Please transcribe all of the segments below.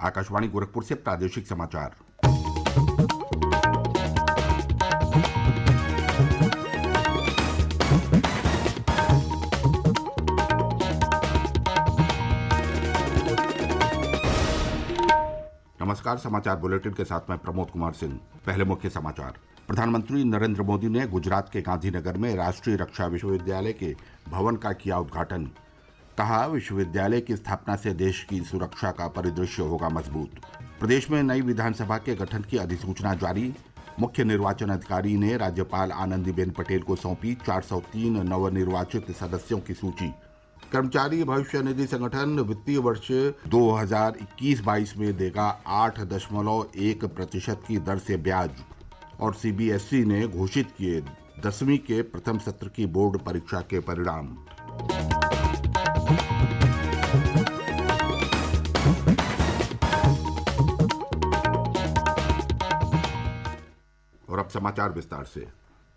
आकाशवाणी गोरखपुर से प्रादेशिक समाचार। नमस्कार। समाचार बुलेटिन के साथ मैं प्रमोद कुमार सिंह। पहले मुख्य समाचार। प्रधानमंत्री नरेंद्र मोदी ने गुजरात के गांधीनगर में राष्ट्रीय रक्षा विश्वविद्यालय के भवन का किया उद्घाटन। कहा, विश्वविद्यालय की स्थापना से देश की सुरक्षा का परिदृश्य होगा मजबूत। प्रदेश में नई विधानसभा के गठन की अधिसूचना जारी। मुख्य निर्वाचन अधिकारी ने राज्यपाल आनंदीबेन पटेल को सौंपी 403 नवनिर्वाचित सदस्यों की सूची। कर्मचारी भविष्य निधि संगठन वित्तीय वर्ष 2021-22 में देगा 8.1% की दर से ब्याज। और सीबीएसई ने घोषित किए 10वीं के प्रथम सत्र की बोर्ड परीक्षा के परिणाम। और अब समाचार विस्तार से।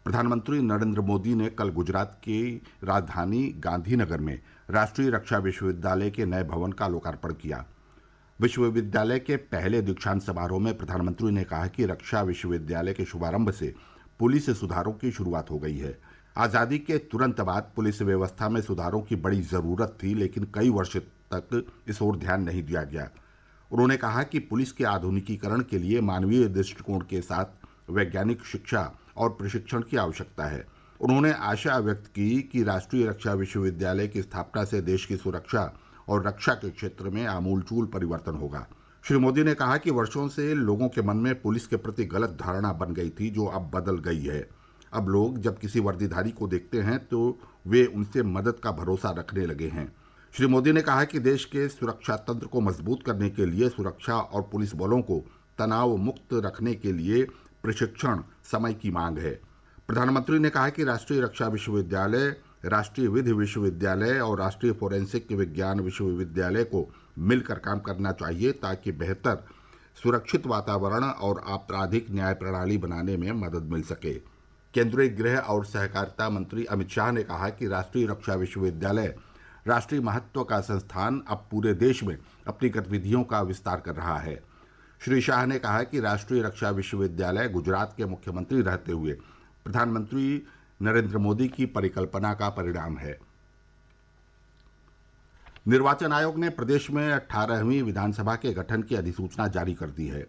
प्रधानमंत्री नरेंद्र मोदी ने कल गुजरात की राजधानी गांधीनगर में राष्ट्रीय रक्षा विश्वविद्यालय के नए भवन का लोकार्पण किया। विश्वविद्यालय के पहले दीक्षांत समारोह में प्रधानमंत्री ने कहा कि रक्षा विश्वविद्यालय के शुभारंभ से पुलिस सुधारों की शुरुआत हो गई है। आज़ादी के तुरंत बाद पुलिस व्यवस्था में सुधारों की बड़ी ज़रूरत थी, लेकिन कई वर्ष तक इस ओर ध्यान नहीं दिया गया। उन्होंने कहा कि पुलिस के आधुनिकीकरण के लिए मानवीय दृष्टिकोण के साथ वैज्ञानिक शिक्षा और प्रशिक्षण की आवश्यकता है। उन्होंने आशा व्यक्त की कि राष्ट्रीय रक्षा विश्वविद्यालय की स्थापना से देश की सुरक्षा और रक्षा के क्षेत्र में आमूलचूल परिवर्तन होगा। श्री मोदी ने कहा कि वर्षों से लोगों के मन में पुलिस के प्रति गलत धारणा बन गई थी, जो अब बदल गई है। अब लोग जब किसी वर्दीधारी को देखते हैं तो वे उनसे मदद का भरोसा रखने लगे हैं। श्री मोदी ने कहा कि देश के सुरक्षा तंत्र को मजबूत करने के लिए सुरक्षा और पुलिस बलों को तनाव मुक्त रखने के लिए प्रशिक्षण समय की मांग है। प्रधानमंत्री ने कहा कि राष्ट्रीय रक्षा विश्वविद्यालय, राष्ट्रीय विधि विश्वविद्यालय और राष्ट्रीय फोरेंसिक विज्ञान विश्वविद्यालय को मिलकर काम करना चाहिए ताकि बेहतर सुरक्षित वातावरण और आपराधिक न्याय प्रणाली बनाने में मदद मिल सके। केंद्रीय गृह और सहकारिता मंत्री अमित शाह ने कहा कि राष्ट्रीय रक्षा विश्वविद्यालय राष्ट्रीय महत्व का संस्थान अब पूरे देश में अपनी गतिविधियों का विस्तार कर रहा है। श्री शाह ने कहा कि राष्ट्रीय रक्षा विश्वविद्यालय गुजरात के मुख्यमंत्री रहते हुए प्रधानमंत्री नरेंद्र मोदी की परिकल्पना का परिणाम है। निर्वाचन आयोग ने प्रदेश में 18वीं विधानसभा के गठन की अधिसूचना जारी कर दी है।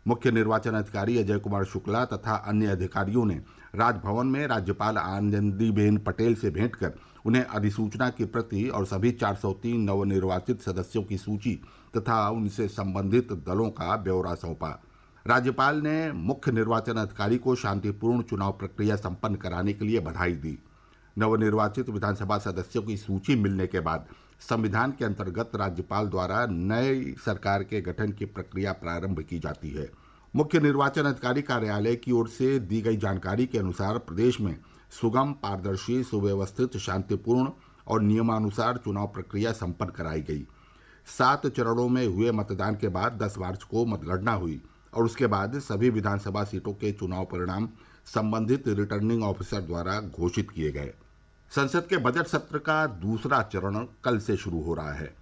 मुख्य निर्वाचन अधिकारी अजय कुमार शुक्ला तथा अन्य अधिकारियों ने राजभवन में राज्यपाल आनंदीबेन पटेल से भेंट कर उन्हें अधिसूचना की प्रति और सभी 403 नवनिर्वाचित सदस्यों की सूची तथा उनसे संबंधित दलों का ब्यौरा सौंपा। राज्यपाल ने मुख्य निर्वाचन अधिकारी को शांतिपूर्ण चुनाव प्रक्रिया संपन्न कराने के लिए बधाई दी। नवनिर्वाचित विधानसभा सदस्यों की सूची मिलने के बाद संविधान के अंतर्गत राज्यपाल द्वारा नई सरकार के गठन की प्रक्रिया प्रारंभ की जाती है। मुख्य निर्वाचन अधिकारी कार्यालय की ओर से दी गई जानकारी के अनुसार प्रदेश में सुगम, पारदर्शी, सुव्यवस्थित, शांतिपूर्ण और नियमानुसार चुनाव प्रक्रिया संपन्न कराई गई। 7 चरणों में हुए मतदान के बाद 10 मार्च को मतगणना हुई और उसके बाद सभी विधानसभा सीटों के चुनाव परिणाम संबंधित रिटर्निंग ऑफिसर द्वारा घोषित किए गए। संसद के बजट सत्र का दूसरा चरण कल से शुरू हो रहा है।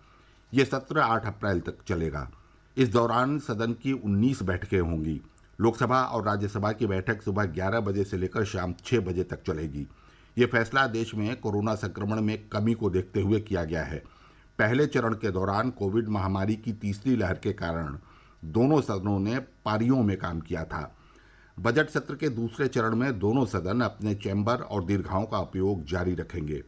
ये सत्र 8 अप्रैल तक चलेगा। इस दौरान सदन की 19 बैठकें होंगी। लोकसभा और राज्यसभा की बैठक सुबह 11 बजे से लेकर शाम 6 बजे तक चलेगी। ये फैसला देश में कोरोना संक्रमण में कमी को देखते हुए किया गया है। पहले चरण के दौरान कोविड महामारी की तीसरी लहर के कारण दोनों सदनों ने पारियों में काम किया था। बजट सत्र के दूसरे चरण में दोनों सदन अपने चैम्बर और दीर्घाओं का उपयोग जारी रखेंगे।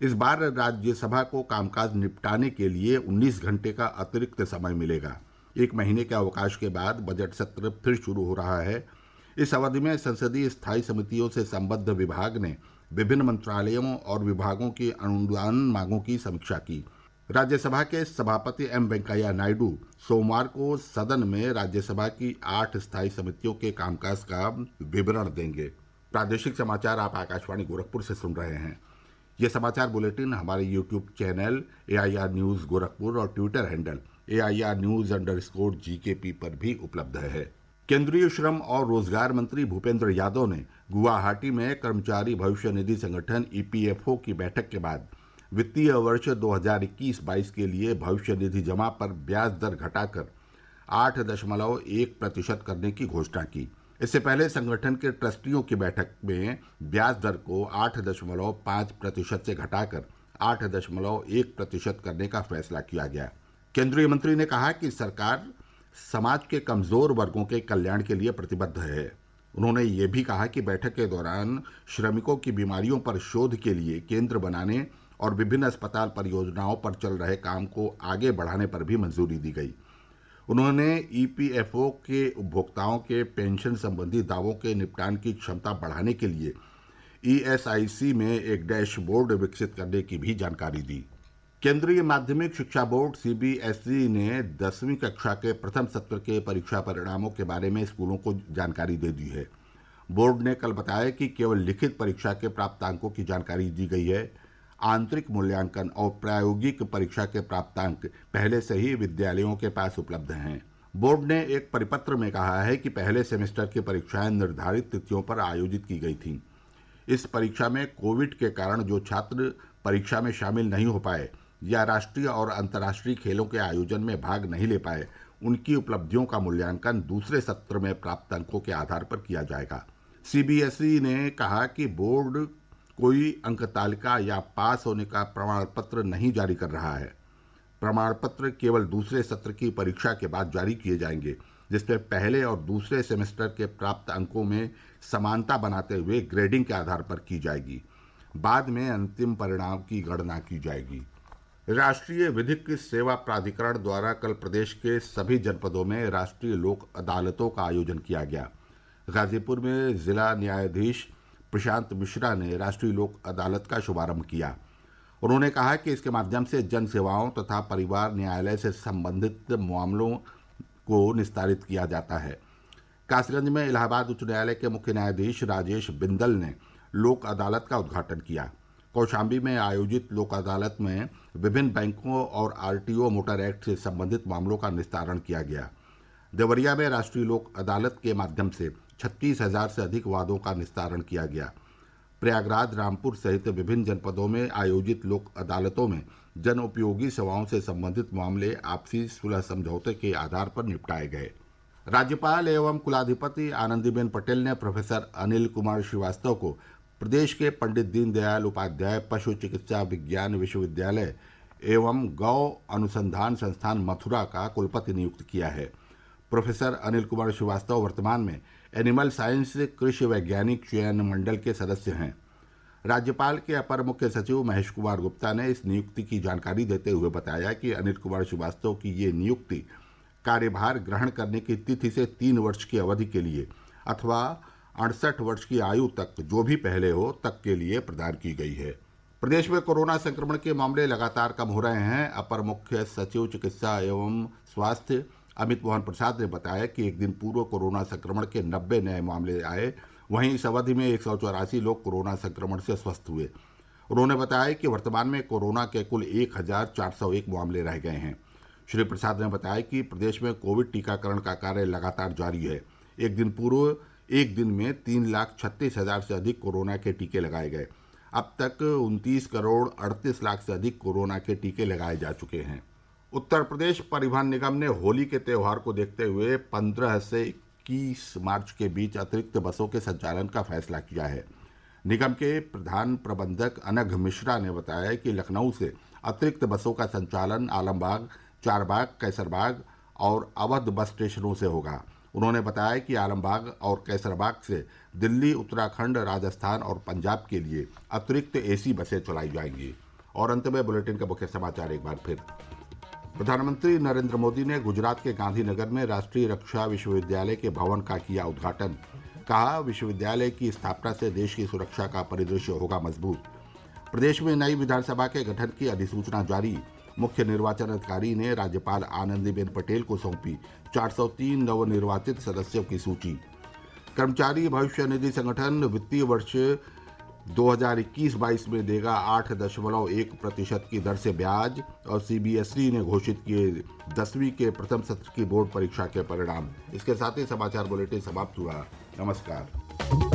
इस बार राज्यसभा को कामकाज निपटाने के लिए 19 घंटे का अतिरिक्त समय मिलेगा। 1 महीने के अवकाश के बाद बजट सत्र फिर शुरू हो रहा है। इस अवधि में संसदीय स्थायी समितियों से संबद्ध विभाग ने विभिन्न मंत्रालयों और विभागों की अनुदान मांगों की समीक्षा की। राज्यसभा के सभापति एम वेंकैया नायडू सोमवार को सदन में राज्यसभा की 8 स्थायी समितियों के कामकाज का विवरण देंगे। प्रादेशिक समाचार आप आकाशवाणी गोरखपुर से सुन रहे हैं। ये समाचार बुलेटिन हमारे YouTube channel AIR news Gorakhpur और ट्विटर हैंडल AIR न्यूज़_GKP पर भी उपलब्ध है। केंद्रीय श्रम और रोजगार मंत्री भूपेंद्र यादव ने गुवाहाटी में कर्मचारी भविष्य निधि संगठन EPFO की बैठक के बाद वित्तीय वर्ष 2021-22 के लिए भविष्य निधि जमा पर ब्याज दर घटाकर 8.1% करने की घोषणा की। इससे पहले संगठन के ट्रस्टियों की बैठक में ब्याज दर को 8.5% से घटाकर 8.1% करने का फैसला किया गया। केंद्रीय मंत्री ने कहा कि सरकार समाज के कमजोर वर्गों के कल्याण के लिए प्रतिबद्ध है। उन्होंने ये भी कहा कि बैठक के दौरान श्रमिकों की बीमारियों पर शोध के लिए केंद्र बनाने और विभिन्न अस्पताल परियोजनाओं पर चल रहे काम को आगे बढ़ाने पर भी मंजूरी दी गई। उन्होंने ईपीएफओ के उपभोक्ताओं के पेंशन संबंधी दावों के निपटान की क्षमता बढ़ाने के लिए ईएसआईसी में एक डैशबोर्ड विकसित करने की भी जानकारी दी। केंद्रीय माध्यमिक शिक्षा बोर्ड सीबीएसई ने 10वीं कक्षा के प्रथम सत्र के परीक्षा परिणामों के बारे में स्कूलों को जानकारी दे दी है। बोर्ड ने कल बताया कि केवल लिखित परीक्षा के प्राप्तांकों की जानकारी दी गई है। आंतरिक मूल्यांकन और प्रायोगिक परीक्षा के प्राप्तांक पहले से ही विद्यालयों के पास उपलब्ध हैं। बोर्ड ने एक परिपत्र में कहा है कि पहले सेमेस्टर की परीक्षाएं निर्धारित तिथियों पर आयोजित की गई थीं। इस परीक्षा में कोविड के कारण जो छात्र परीक्षा में शामिल नहीं हो पाए या राष्ट्रीय और अंतर्राष्ट्रीय खेलों के आयोजन में भाग नहीं ले पाए, उनकी उपलब्धियों का मूल्यांकन दूसरे सत्र में प्राप्त अंकों के आधार पर किया जाएगा। सीबीएसई ने कहा कि बोर्ड कोई अंक तालिका या पास होने का प्रमाण पत्र नहीं जारी कर रहा है। प्रमाण पत्र केवल दूसरे सत्र की परीक्षा के बाद जारी किए जाएंगे, जिसमें पहले और दूसरे सेमेस्टर के प्राप्त अंकों में समानता बनाते हुए ग्रेडिंग के आधार पर की जाएगी। बाद में अंतिम परिणाम की गणना की जाएगी। राष्ट्रीय विधिक सेवा प्राधिकरण द्वारा कल प्रदेश के सभी जनपदों में राष्ट्रीय लोक अदालतों का आयोजन किया गया। गाजीपुर में जिला न्यायाधीश प्रशांत मिश्रा ने राष्ट्रीय लोक अदालत का शुभारंभ किया। उन्होंने कहा कि इसके माध्यम से जन सेवाओं तथा परिवार न्यायालय से संबंधित मामलों को निस्तारित किया जाता है। कासगंज में इलाहाबाद उच्च न्यायालय के मुख्य न्यायाधीश राजेश बिंदल ने लोक अदालत का उद्घाटन किया। कौशाम्बी में आयोजित लोक अदालत में विभिन्न बैंकों और आरटीओ मोटर एक्ट से संबंधित मामलों का निस्तारण किया गया। देवरिया में राष्ट्रीय लोक अदालत के माध्यम से 36,000 से अधिक वादों का निस्तारण किया गया। प्रयागराज, रामपुर सहित विभिन्न जनपदों में आयोजित लोक अदालतों में जन उपयोगी सेवाओं से संबंधित मामले आपसी सुलह समझौते के आधार पर निपटाए गए। राज्यपाल एवं कुलाधिपति आनंदीबेन पटेल ने प्रोफेसर अनिल कुमार श्रीवास्तव को प्रदेश के पंडित दीनदयाल उपाध्याय पशु चिकित्सा विज्ञान विश्वविद्यालय एवं गौ अनुसंधान संस्थान मथुरा का कुलपति नियुक्त किया है। प्रोफेसर अनिल कुमार श्रीवास्तव वर्तमान में एनिमल साइंस कृषि वैज्ञानिक चयन मंडल के सदस्य हैं। राज्यपाल के अपर मुख्य सचिव महेश कुमार गुप्ता ने इस नियुक्ति की जानकारी देते हुए बताया कि अनिल कुमार श्रीवास्तव की ये नियुक्ति कार्यभार ग्रहण करने की तिथि से 3 वर्ष की अवधि के लिए अथवा 68 वर्ष की आयु तक जो भी पहले हो तक के लिए प्रदान की गई है। प्रदेश में कोरोना संक्रमण के मामले लगातार कम हो रहे हैं। अपर मुख्य सचिव चिकित्सा एवं स्वास्थ्य अमित मोहन प्रसाद ने बताया कि एक दिन पूर्व कोरोना संक्रमण के 90 नए मामले आए। वहीं इस अवधि में 184 लोग कोरोना संक्रमण से स्वस्थ हुए। उन्होंने बताया कि वर्तमान में कोरोना के कुल 1,401 मामले रह गए हैं। श्री प्रसाद ने बताया कि प्रदेश में कोविड टीकाकरण का कार्य लगातार जारी है। एक दिन पूर्व एक दिन में 3,36,000 से अधिक कोरोना के टीके लगाए गए। अब तक 29 करोड़ 38 लाख से अधिक कोरोना के टीके लगाए जा चुके हैं। उत्तर प्रदेश परिवहन निगम ने होली के त्यौहार को देखते हुए 15 से 21 मार्च के बीच अतिरिक्त बसों के संचालन का फैसला किया है। निगम के प्रधान प्रबंधक अनघ मिश्रा ने बताया कि लखनऊ से अतिरिक्त बसों का संचालन आलमबाग, चारबाग, कैसरबाग और अवध बस स्टेशनों से होगा। उन्होंने बताया कि आलमबाग और कैसरबाग से दिल्ली, उत्तराखंड, राजस्थान और पंजाब के लिए अतिरिक्त एसी बसें चलाई जाएंगी। और अंत में बुलेटिन का मुख्य समाचार एक बार फिर। प्रधानमंत्री नरेंद्र मोदी ने गुजरात के गांधीनगर में राष्ट्रीय रक्षा विश्वविद्यालय के भवन का किया उद्घाटन। कहा, विश्वविद्यालय की स्थापना से देश की सुरक्षा का परिदृश्य होगा मजबूत। प्रदेश में नई विधानसभा के गठन की अधिसूचना जारी। मुख्य निर्वाचन अधिकारी ने राज्यपाल आनंदीबेन पटेल को सौंपी 403 नवनिर्वाचित सदस्यों की सूची। कर्मचारी भविष्य निधि संगठन वित्तीय वर्ष 2021-22 में देगा 8.1% की दर से ब्याज। और सीबीएसई ने घोषित किए 10वीं के प्रथम सत्र की बोर्ड परीक्षा के परिणाम। इसके साथ ही समाचार बुलेटिन समाप्त हुआ। नमस्कार।